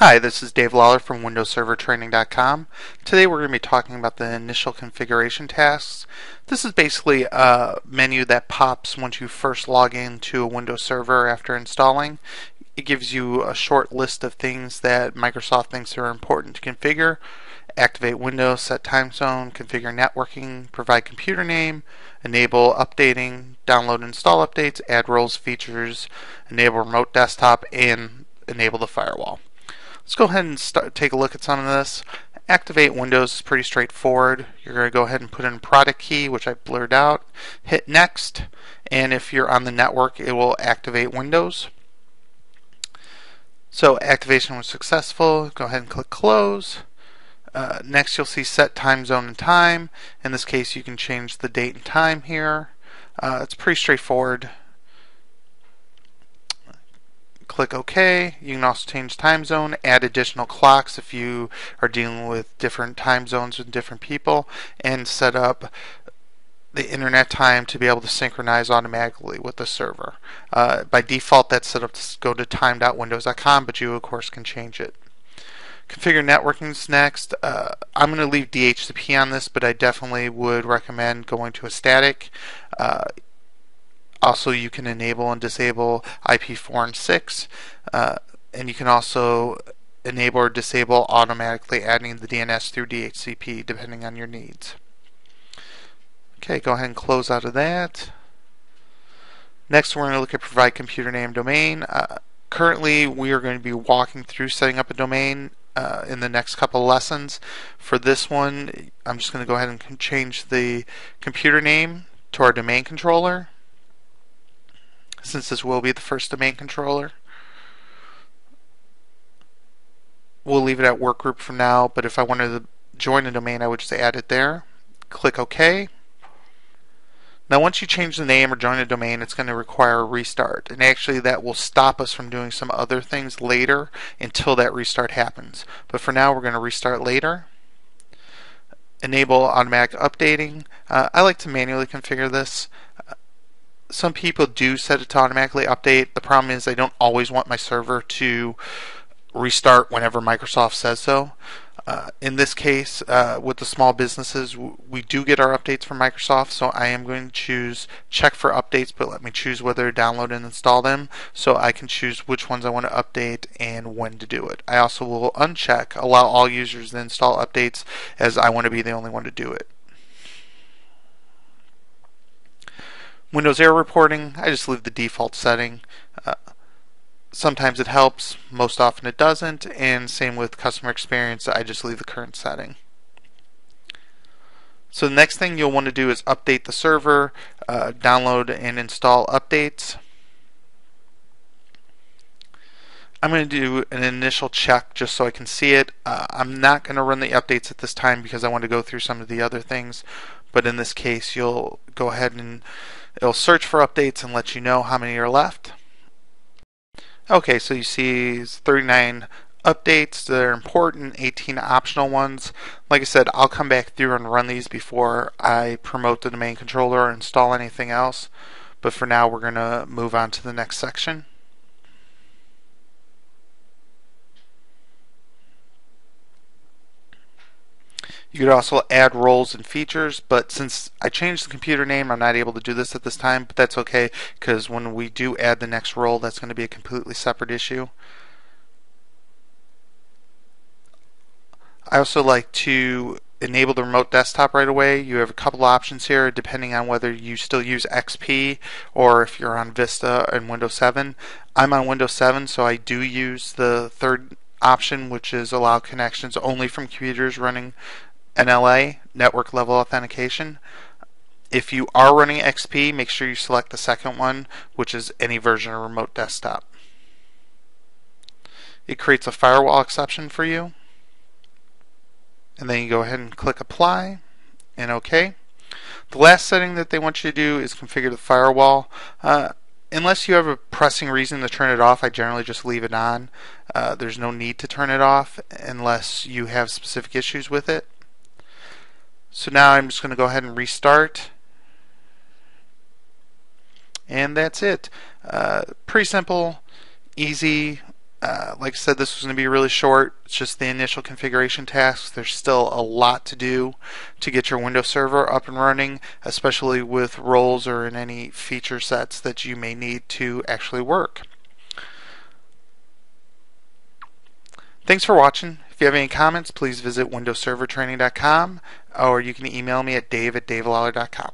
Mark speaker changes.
Speaker 1: Hi, this is Dave Lawler from WindowsServerTraining.com. Today we're going to be talking about the initial configuration tasks. This is basically a menu that pops once you first log into a Windows server after installing. It gives you a short list of things that Microsoft thinks are important to configure. Activate Windows, set time zone, configure networking, provide computer name, enable updating, download and install updates, add roles, features, enable remote desktop, and enable the firewall. Let's go ahead and take a look at some of this. Activate Windows is pretty straightforward. You're going to go ahead and put in product key, which I blurred out. Hit next, and if you're on the network, it will activate Windows. So activation was successful. Go ahead and click close. Next you'll see set time zone and time. In this case you can change the date and time here. It's pretty straightforward. Click OK. You can also change time zone, add additional clocks if you are dealing with different time zones with different people, and set up the internet time to be able to synchronize automatically with the server. By default that's set up to go to time.windows.com, but you of course can change it. Configure networking is next. I'm going to leave DHCP on this, but I definitely would recommend going to a static. Also, you can enable and disable IP4 and 6, and you can also enable or disable automatically adding the DNS through DHCP depending on your needs. Okay, go ahead and close out of that. Next, we're going to look at provide computer name domain. Currently, we are going to be walking through setting up a domain in the next couple of lessons. For this one, I'm just going to go ahead and change the computer name to our domain controller, since this will be the first domain controller. We'll leave it at workgroup for now, but if I wanted to join a domain, I would just add it there. Click OK. Now once you change the name or join a domain, it's going to require a restart, and actually that will stop us from doing some other things later until that restart happens. But for now we're going to restart later. Enable automatic updating. I like to manually configure this. Some people do set it to automatically update. The problem is I don't always want my server to restart whenever Microsoft says so. In this case, with the small businesses, we do get our updates from Microsoft, so I am going to choose check for updates, but let me choose whether to download and install them, so I can choose which ones I want to update and when to do it. I also will uncheck allow all users to install updates, as I want to be the only one to do it. Windows error reporting, I just leave the default setting. Sometimes it helps, most often it doesn't, and same with customer experience, I just leave the current setting. So the next thing you'll want to do is update the server, download and install updates. I'm going to do an initial check just so I can see it. I'm not going to run the updates at this time because I want to go through some of the other things, but in this case you'll go ahead and it'll search for updates and let you know how many are left. Okay, so you see 39 updates that are important, 18 optional ones. Like I said, I'll come back through and run these before I promote the domain controller or install anything else. But for now, we're going to move on to the next section. You could also add roles and features, but since I changed the computer name, I'm not able to do this at this time, but that's okay, because when we do add the next role, that's going to be a completely separate issue. I also like to enable the remote desktop right away. You have a couple options here depending on whether you still use XP or if you're on Vista and Windows 7. I'm on Windows 7, so I do use the third option, which is allow connections only from computers running NLA, network level authentication. If you are running XP, make sure you select the second one, which is any version of remote desktop. It creates a firewall exception for you, and then you go ahead and click apply and OK. The last setting that they want you to do is configure the firewall. Unless you have a pressing reason to turn it off, I generally just leave it on. There's no need to turn it off unless you have specific issues with it. So now I'm just going to go ahead and restart, and that's it. Pretty simple, easy. Like I said, this was going to be really short. It's just the initial configuration tasks. There's still a lot to do to get your Windows Server up and running, especially with roles or in any feature sets that you may need to actually work. Thanks for watching. If you have any comments, please visit windowservertraining.com or you can email me at dave@davelawler.com.